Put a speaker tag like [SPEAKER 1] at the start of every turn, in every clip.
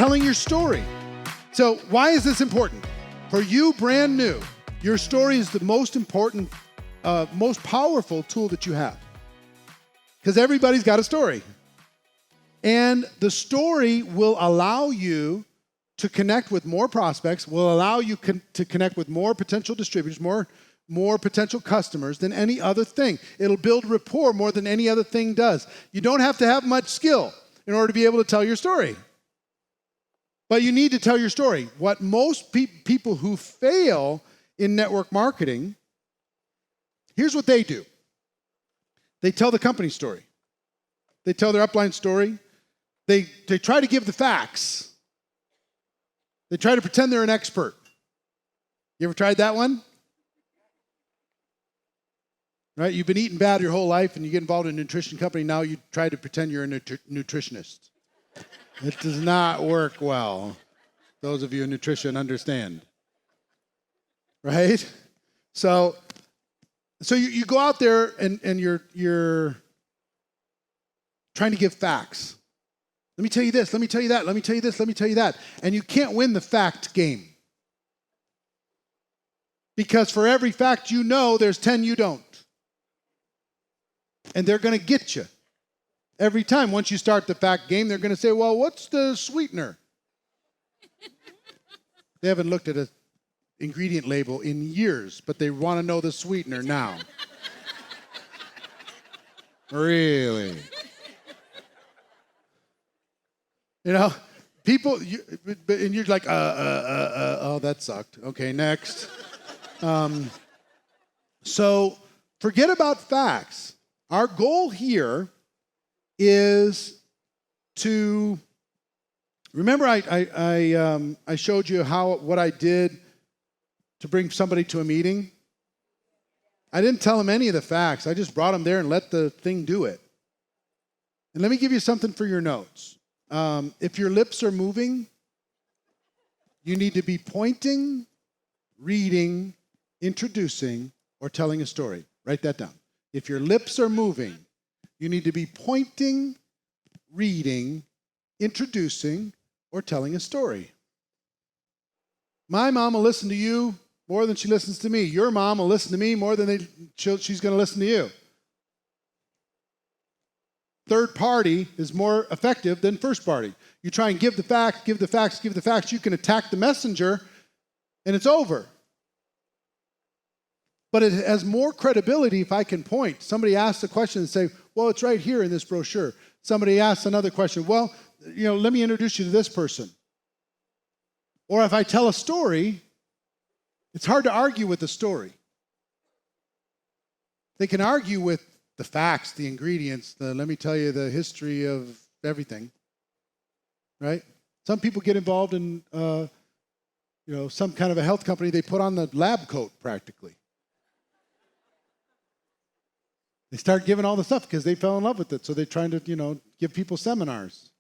[SPEAKER 1] telling your story. So why is this important? For you, brand new, your story is the most important, most powerful tool that you have. Because everybody's got a story. And the story will allow you to connect with more prospects, will allow you to connect with more potential distributors, more potential customers than any other thing. It'll build rapport more than any other thing does. You don't have to have much skill in order to be able to tell your story. But you need to tell your story. What most people who fail in network marketing, here's what they do. They tell the company story. They tell their upline story. They try to give the facts. They try to pretend they're an expert. You ever tried that one? Right? You've been eating bad your whole life and you get involved in a nutrition company. Now you try to pretend you're a nutritionist. It does not work well. Those of you in nutrition understand. Right? So you go out there and you're trying to give facts. Let me tell you this, let me tell you that, let me tell you this, let me tell you that. And you can't win the fact game. Because for every fact you know, there's 10 you don't. And they're going to get you. Every time, once you start the fact game, they're going to say, well, what's the sweetener? They haven't looked at an ingredient label in years, but they want to know the sweetener now. Really? You know, people, and you're like, oh, that sucked. Okay, next. So forget about facts. Our goal here is to, remember I showed you what I did to bring somebody to a meeting? I didn't tell them any of the facts. I just brought them there and let the thing do it. And let me give you something for your notes. If your lips are moving, you need to be pointing, reading, introducing, or telling a story. Write that down. If your lips are moving, you need to be pointing, reading, introducing, or telling a story. My mom will listen to you more than she listens to me. Your mom will listen to me more than she's going to listen to you. Third party is more effective than first party. You try and give the facts, give the facts, give the facts. You can attack the messenger, and it's over. But it has more credibility if I can point. Somebody asks a question and say, well, it's right here in this brochure. Somebody asks another question. Well, let me introduce you to this person. Or if I tell a story, it's hard to argue with the story. They can argue with the facts, the ingredients, let me tell you the history of everything, right? Some people get involved in, some kind of a health company. They put on the lab coat practically. They start giving all the stuff because they fell in love with it. So they're trying to, give people seminars.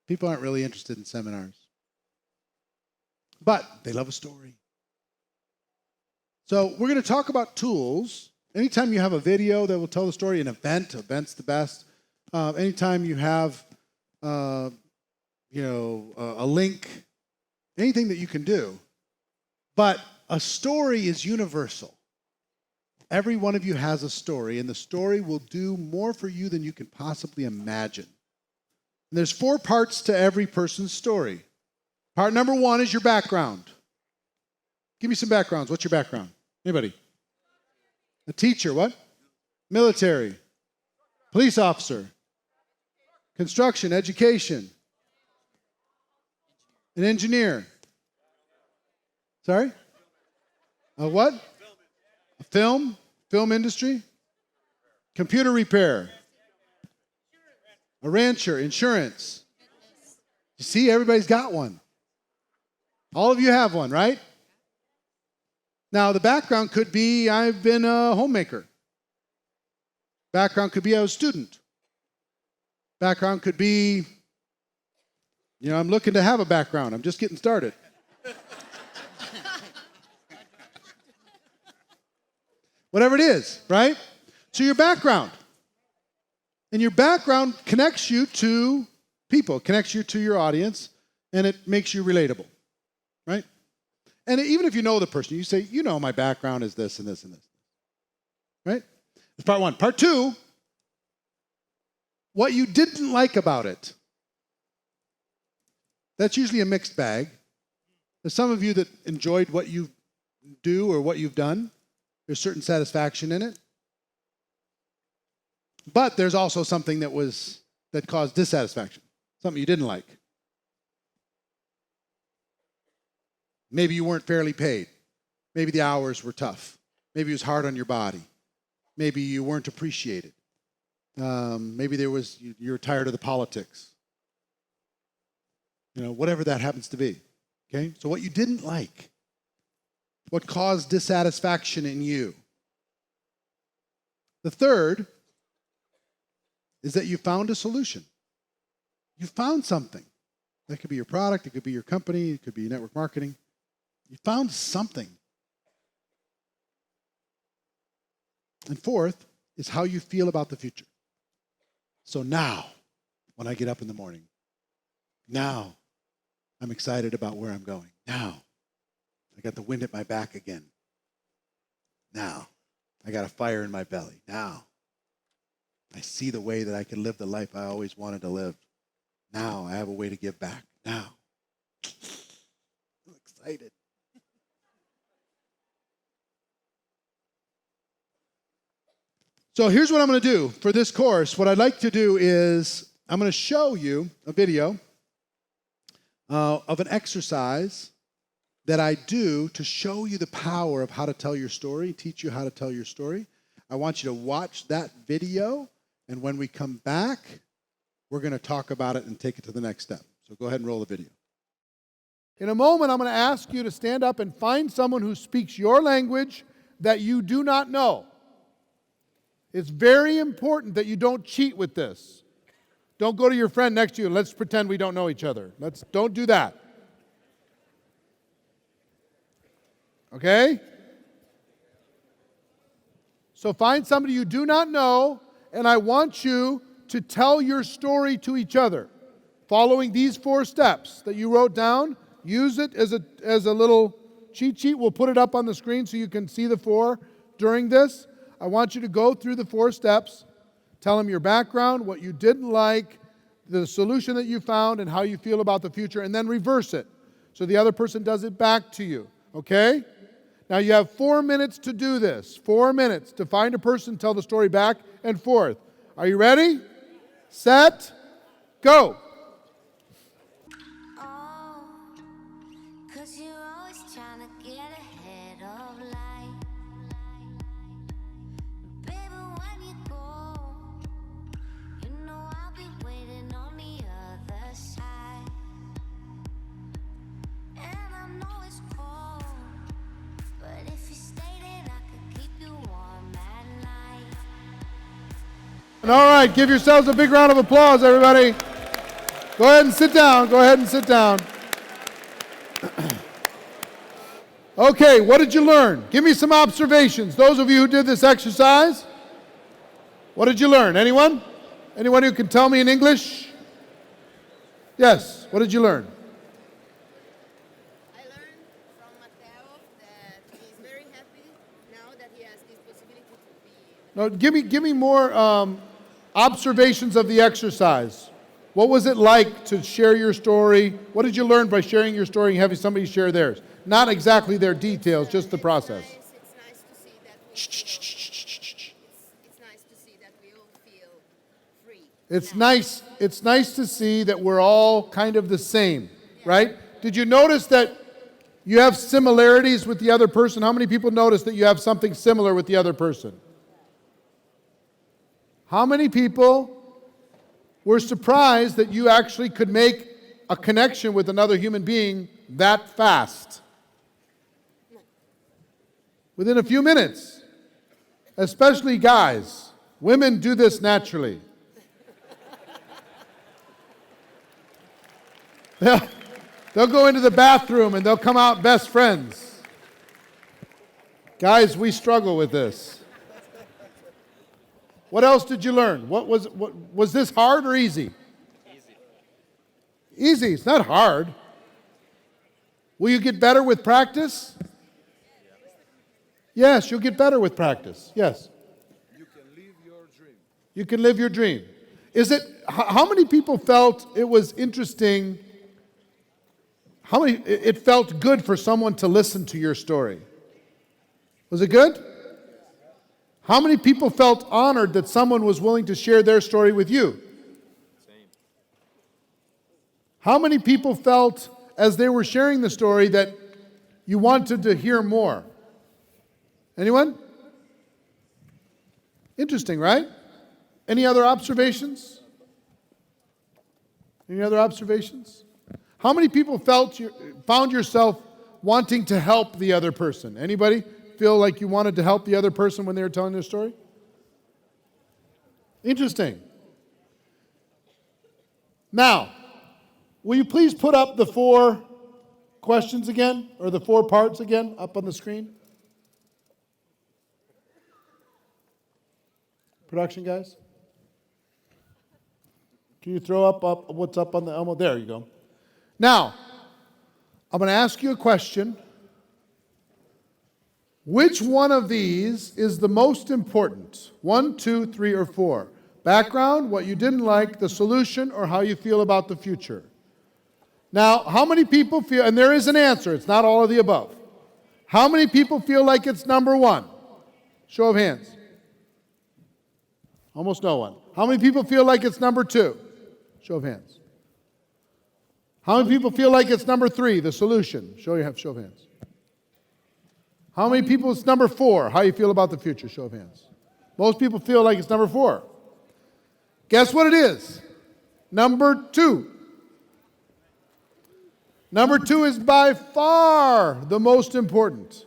[SPEAKER 1] People aren't really interested in seminars. But they love a story. So we're going to talk about tools. Anytime you have a video that will tell the story, an event's the best. Anytime you have, a link, anything that you can do. But a story is universal. Every one of you has a story, and the story will do more for you than you can possibly imagine. And there's 4 parts to every person's story. Part number 1 is your background. Give me some backgrounds. What's your background? Anybody? A teacher, what? Military. Police officer. Construction, education. An engineer. Sorry? A what? A film industry. Computer repair. A rancher, insurance. You see, everybody's got one. All of you have one, right? Now, the background could be, I've been a homemaker. Background could be, I was a student. Background could be, I'm looking to have a background. I'm just getting started. Whatever it is, right? So your background. And your background connects you to people, connects you to your audience. and it makes you relatable, right? And even if you know the person, you say, you know, my background is this and this and this, right? That's part one. Part two, what you didn't like about it. That's usually a mixed bag. There's some of you that enjoyed what you do or what you've done. There's certain satisfaction in it. But there's also something that caused dissatisfaction, something you didn't like. Maybe you weren't fairly paid. Maybe the hours were tough. Maybe it was hard on your body. Maybe you weren't appreciated. Maybe you were tired of the politics. Whatever that happens to be. Okay? So what you didn't like, what caused dissatisfaction in you. The third is that you found a solution. You found something. That could be your product, it could be your company, it could be network marketing. You found something. And fourth is how you feel about the future. So now, when I get up in the morning, now I'm excited about where I'm going. Now, I got the wind at my back again. Now, I got a fire in my belly. Now, I see the way that I can live the life I always wanted to live. Now, I have a way to give back. Now, I'm excited. So here's what I'm going to do for this course. What I'd like to do is I'm going to show you a video of an exercise that I do to show you the power of how to tell your story, teach you how to tell your story. I want you to watch that video, and when we come back, we're going to talk about it and take it to the next step. So go ahead and roll the video.
[SPEAKER 2] In a moment, I'm going to ask you to stand up and find someone who speaks your language that you do not know. It's very important that you don't cheat with this. Don't go to your friend next to you and let's pretend we don't know each other. Don't do that. Okay? So find somebody you do not know, and I want you to tell your story to each other. Following these 4 steps that you wrote down, use it as a little cheat sheet. We'll put it up on the screen so you can see the 4 during this. I want you to go through the 4 steps, tell them your background, what you didn't like, the solution that you found, and how you feel about the future, and then reverse it so the other person does it back to you, okay? Now you have 4 minutes to do this, 4 minutes to find a person, tell the story back and forth. Are you ready? Set, go. And all right, give yourselves a big round of applause, everybody. Go ahead and sit down. Go ahead and sit down. Okay, what did you learn? Give me some observations. Those of you who did this exercise, what did you learn? Anyone? Anyone who can tell me in English? Yes, what did you learn?
[SPEAKER 3] I learned from Mateo that he's very happy now that he has this possibility to be.
[SPEAKER 2] No, give me more observations of the exercise. What was it like to share your story? What did you learn by sharing your story and having somebody share theirs? Not exactly their details, just the process.
[SPEAKER 3] It's nice to see that we all feel free.
[SPEAKER 2] It's nice to see that we're all kind of the same, right? Did you notice that you have similarities with the other person? How many people notice that you have something similar with the other person? How many people were surprised that you actually could make a connection with another human being that fast? Within a few minutes. Especially guys. Women do this naturally. They'll go into the bathroom and they'll come out best friends. Guys, we struggle with this. What else did you learn? Was this hard or easy? Easy. It's not hard. Will you get better with practice? Yes, you'll get better with practice. Yes.
[SPEAKER 1] You can live your dream.
[SPEAKER 2] You can live your dream. How many people felt it was interesting? It felt good for someone to listen to your story? Was it good? How many people felt honored that someone was willing to share their story with you?
[SPEAKER 4] Same.
[SPEAKER 2] How many people felt as they were sharing the story that you wanted to hear more? Anyone? Interesting, right? Any other observations? Any other observations? How many people found yourself wanting to help the other person? Anybody feel like you wanted to help the other person when they were telling their story? Interesting. Now, will you please put up the 4 questions again, or the 4 parts again, up on the screen? Production guys? Can you throw up what's up on the Elmo? There you go. Now, I'm going to ask you a question. Which one of these is the most important? 1, 2, 3, or 4? Background, what you didn't like, the solution, or how you feel about the future? Now, how many people feel, and there is an answer, it's not all of the above. How many people feel like it's number 1? Show of hands. Almost no one. How many people feel like it's number 2? Show of hands. How many people feel like it's number 3, the solution? Show of hands. How many people it's number 4? How you feel about the future? Show of hands. Most people feel like it's number 4. Guess what it is? Number 2. Number 2 is by far the most important.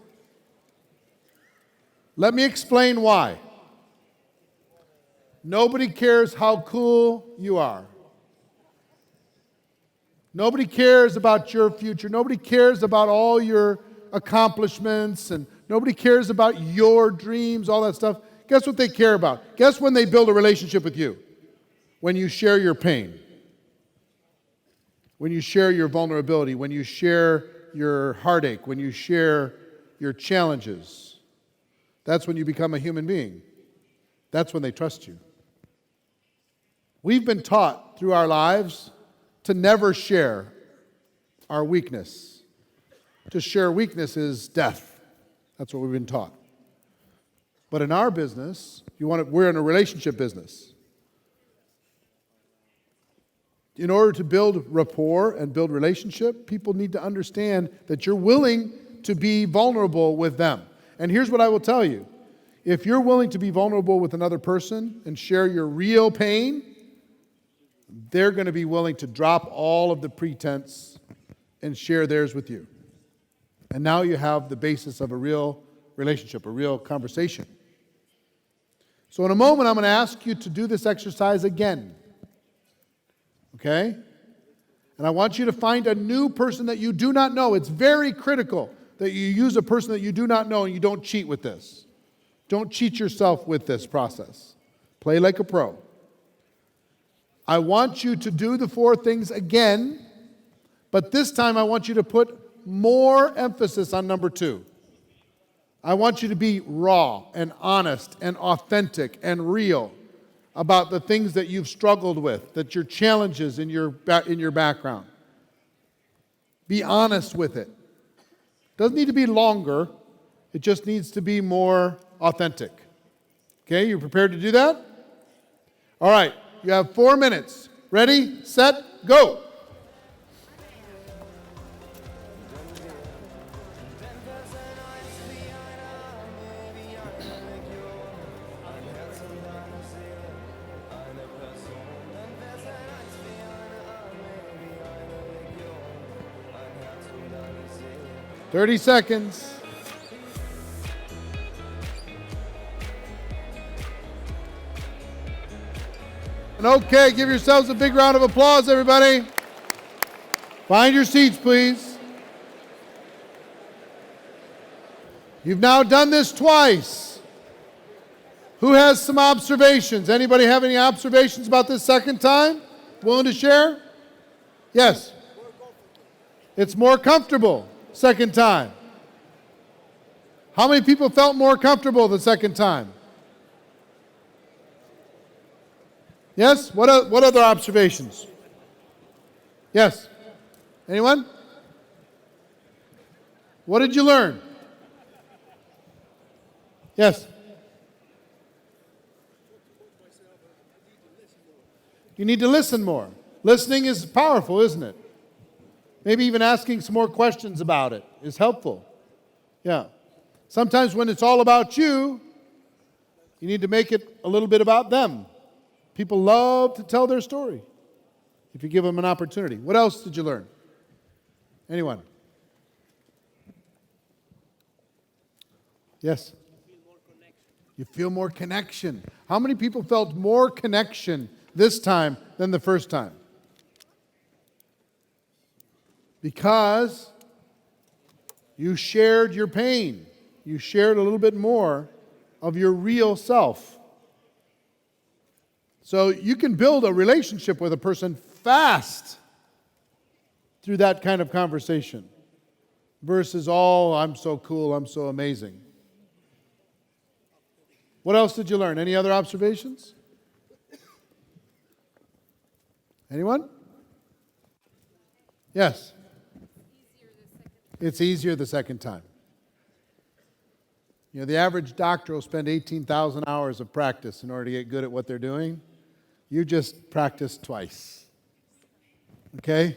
[SPEAKER 2] Let me explain why. Nobody cares how cool you are. Nobody cares about your future. Nobody cares about all your accomplishments, and nobody cares about your dreams, all that stuff. Guess what they care about? Guess when they build a relationship with you? When you share your pain. When you share your vulnerability. When you share your heartache. When you share your challenges. That's when you become a human being. That's when they trust you. We've been taught through our lives to never share our weakness. To share weakness is death. That's what we've been taught. But in our business, we're in a relationship business. In order to build rapport and build relationship, people need to understand that you're willing to be vulnerable with them. And here's what I will tell you. If you're willing to be vulnerable with another person and share your real pain, they're going to be willing to drop all of the pretense and share theirs with you. And now you have the basis of a real relationship, a real conversation. So in a moment, I'm going to ask you to do this exercise again. Okay? And I want you to find a new person that you do not know. It's very critical that you use a person that you do not know and you don't cheat with this. Don't cheat yourself with this process. Play like a pro. I want you to do the 4 things again, but this time I want you to put more emphasis on number 2. I want you to be raw and honest and authentic and real about the things that you've struggled with, that your challenges in your background. Be honest with it. Doesn't need to be longer. It just needs to be more authentic. Okay, you prepared to do that? All right, you have 4 minutes. Ready, set, go. Thirty seconds. And okay, give yourselves a big round of applause, everybody. Find your seats, please. You've now done this twice. Who has some observations? Anybody have any observations about this second time? Willing to share? Yes. It's more comfortable. second time? How many people felt more comfortable the second time? Yes? What other observations? Yes? Anyone? What did you learn? Yes? You need to listen more. Listening is powerful, isn't it? Maybe even asking some more questions about it is helpful. Yeah. Sometimes when it's all about you, you need to make it a little bit about them. People love to tell their story if you give them an opportunity. What else did you learn? Anyone? Yes? You feel more connection. How many people felt more connection this time than the first time? Because you shared your pain. You shared a little bit more of your real self. So you can build a relationship with a person fast through that kind of conversation versus, oh, I'm so cool, I'm so amazing. What else did you learn? Any other observations? Anyone? Yes. It's easier the second time. You know, the average doctor will spend 18,000 hours of practice in order to get good at what they're doing. You just practice twice. Okay?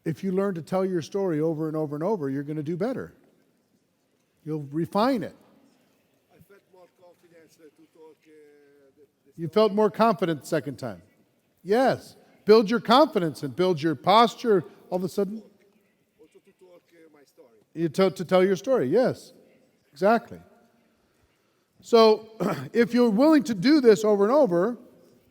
[SPEAKER 2] If you learn to tell your story over and over and over, you're going to do better. You'll refine it.
[SPEAKER 4] I felt more confidence to talk.
[SPEAKER 2] You felt more confident the second time. Yes. Build your confidence and build your posture all of a sudden.
[SPEAKER 4] Also to talk my story.
[SPEAKER 2] To tell your story, yes. Exactly. So if you're willing to do this over and over,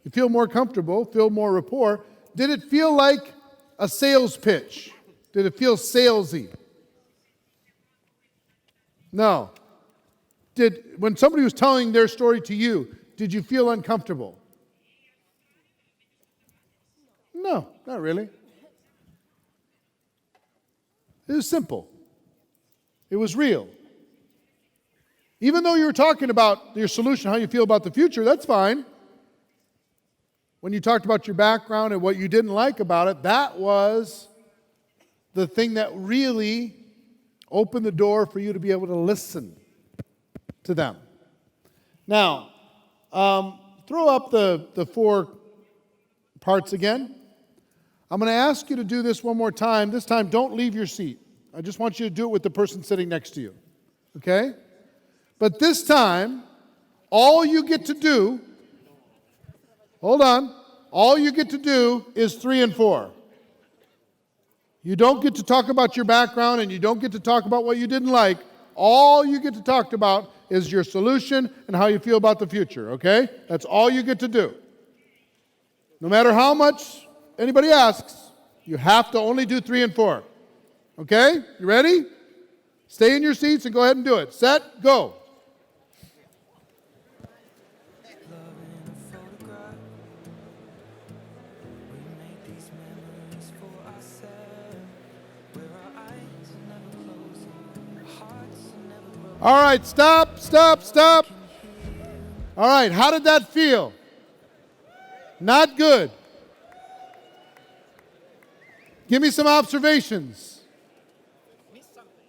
[SPEAKER 2] you feel more comfortable, feel more rapport. Did it feel like a sales pitch? Did it feel salesy? No. When somebody was telling their story to you, did you feel uncomfortable? No, not really. It was simple. It was real. Even though you were talking about your solution, how you feel about the future, that's fine. When you talked about your background and what you didn't like about it, that was the thing that really opened the door for you to be able to listen to them. Now, throw up the 4 parts again. I'm going to ask you to do this one more time. This time, don't leave your seat. I just want you to do it with the person sitting next to you. Okay? But this time, all you get to do, hold on, all you get to do is 3 and 4. You don't get to talk about your background and you don't get to talk about what you didn't like. All you get to talk about is your solution and how you feel about the future, okay? That's all you get to do. No matter how much anybody asks, you have to only do 3 and 4. Okay? You ready? Stay in your seats and go ahead and do it. Set, go. All right, stop. All right, how did that feel? Not good. Give me some observations.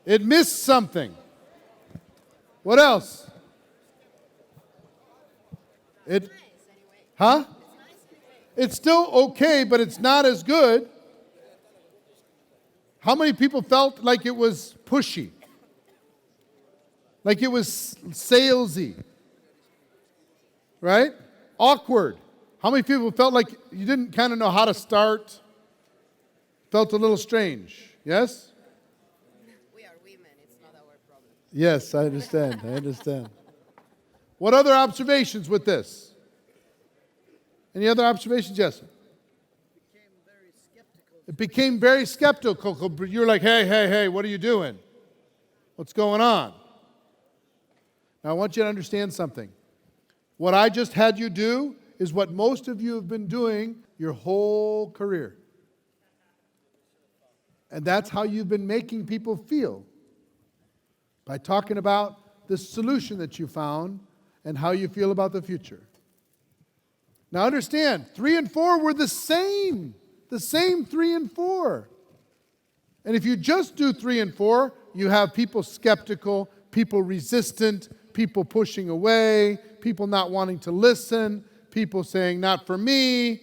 [SPEAKER 2] It missed something. What else? Huh? It's still okay, but it's not as good. How many people felt like it was pushy? Like it was salesy? Right? Awkward. How many people felt like you didn't kind of know how to start? Felt a little strange. Yes?
[SPEAKER 3] We are women, it's not our problem.
[SPEAKER 2] Yes, I understand. What other observations with this? Any other observations? Yes. It became very skeptical. You're like, hey, what are you doing? What's going on? Now, I want you to understand something. What I just had you do is what most of you have been doing your whole career. And that's how you've been making people feel, by talking about the solution that you found and how you feel about the future. Now understand, 3 and 4 were the same 3 and 4. And if you just do 3 and 4, you have people skeptical, people resistant, people pushing away, people not wanting to listen, people saying, not for me,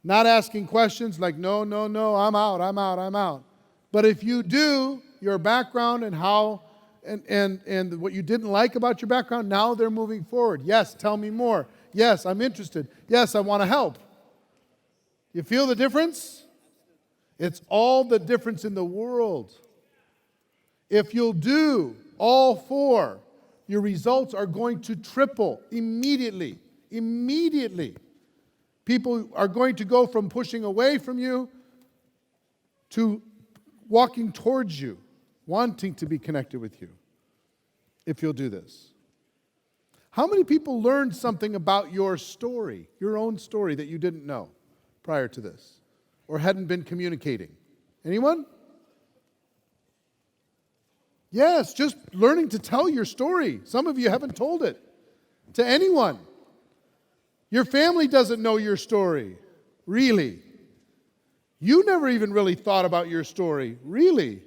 [SPEAKER 2] not asking questions like, no, I'm out. But if you do your background and how and what you didn't like about your background, now they're moving forward. Yes, tell me more. Yes, I'm interested. Yes, I want to help. You feel the difference? It's all the difference in the world. If you'll do all 4, your results are going to triple immediately. Immediately. People are going to go from pushing away from you to walking towards you, wanting to be connected with you, if you'll do this. How many people learned something about your story, your own story, that you didn't know prior to this or hadn't been communicating? Anyone? Yes, just learning to tell your story. Some of you haven't told it to anyone. Your family doesn't know your story, really. You never even really thought about your story, really.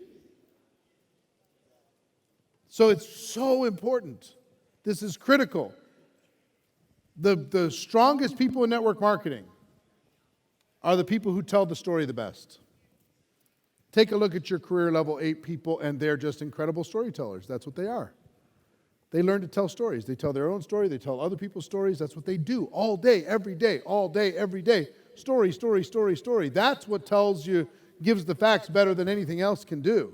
[SPEAKER 2] So it's so important. This is critical. The strongest people in network marketing are the people who tell the story the best. Take a look at your career level 8 people, and they're just incredible storytellers. That's what they are. They learn to tell stories. They tell their own story. They tell other people's stories. That's what they do all day, every day, all day, every day. Story. That's what tells you, gives the facts better than anything else can do.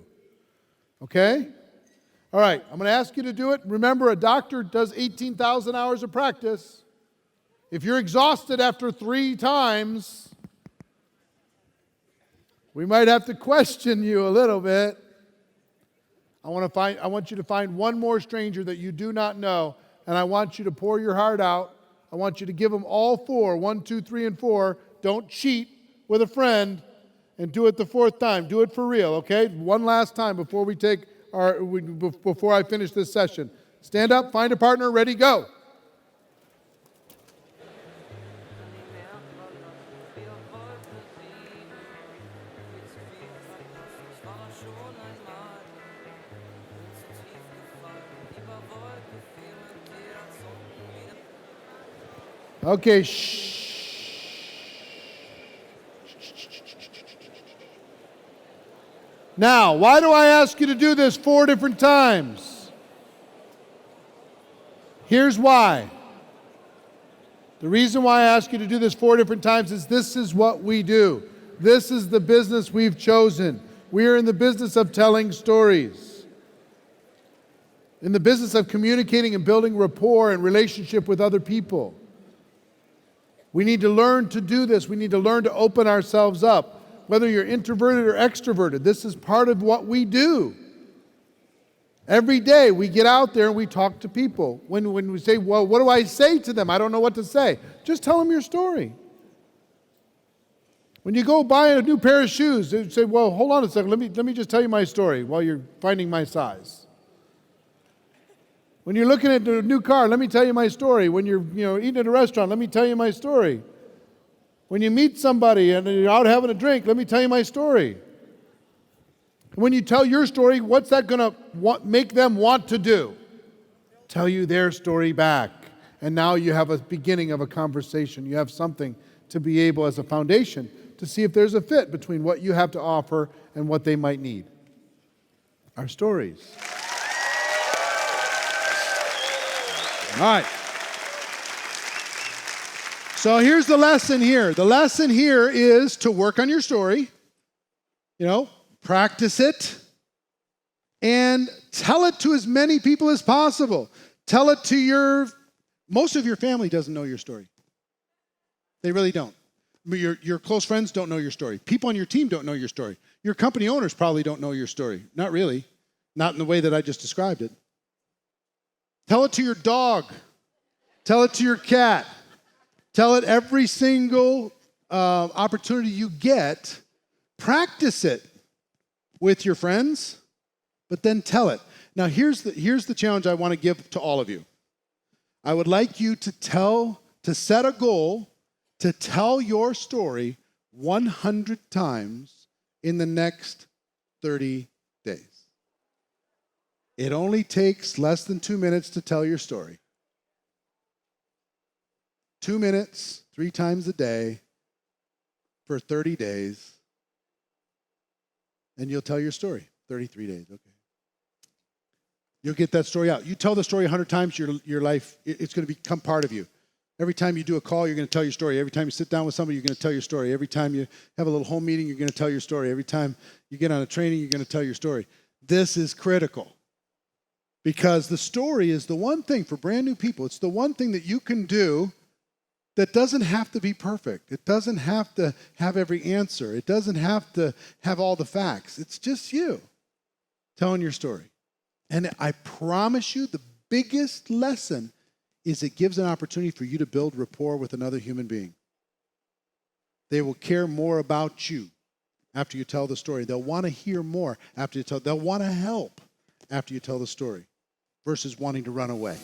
[SPEAKER 2] Okay? All right, I'm going to ask you to do it. Remember, a doctor does 18,000 hours of practice. If you're exhausted after 3 times, we might have to question you a little bit. I want you to find one more stranger that you do not know, and I want you to pour your heart out. I want you to give them all 4, 1, 2, 3, and 4. Don't cheat with a friend, and do it the 4th time. Do it for real, okay? One last time before before I finish this session. Stand up, find a partner, ready, go. Okay, Now, why do I ask you to do this 4 different times? Here's why. The reason why I ask you to do this 4 different times is this is what we do. This is the business we've chosen. We are in the business of telling stories. In the business of communicating and building rapport and relationship with other people. We need to learn to do this. We need to learn to open ourselves up. Whether you're introverted or extroverted, this is part of what we do. Every day we get out there and we talk to people. When we say, well, what do I say to them? I don't know what to say. Just tell them your story. When you go buy a new pair of shoes, they say, well, hold on a second. Let me just tell you my story while you're finding my size. When you're looking at a new car, let me tell you my story. When you're eating at a restaurant, let me tell you my story. When you meet somebody and you're out having a drink, let me tell you my story. When you tell your story, what's that going to make them want to do? Tell you their story back. And now you have a beginning of a conversation. You have something to be able, as a foundation, to see if there's a fit between what you have to offer and what they might need. Our stories.
[SPEAKER 1] All right. So here's the lesson here. The lesson here is to work on your story, practice it, and tell it to as many people as possible. Tell it to most of your family doesn't know your story. They really don't. Your close friends don't know your story. People on your team don't know your story. Your company owners probably don't know your story. Not really. Not in the way that I just described it. Tell it to your dog. Tell it to your cat. Tell it every single opportunity you get. Practice it with your friends, but then tell it. Now, here's the challenge I want to give to all of you. I would like you to set a goal to tell your story 100 times in the next 30 days. It only takes less than 2 minutes to tell your story. 2 minutes, 3 times a day for 30 days, and you'll tell your story. 33 days, okay. You'll get that story out. You tell the story 100 times, your life, it's going to become part of you. Every time you do a call, you're going to tell your story. Every time you sit down with somebody, you're going to tell your story. Every time you have a little home meeting, you're going to tell your story. Every time you get on a training, you're going to tell your story. This is critical because the story is the one thing for brand new people. It's the one thing that you can do that doesn't have to be perfect. It doesn't have to have every answer. It doesn't have to have all the facts. It's just you telling your story. And I promise you, the biggest lesson is it gives an opportunity for you to build rapport with another human being. They will care more about you after you tell the story. They'll want to hear more after you tell. They'll want to help after you tell the story versus wanting to run away.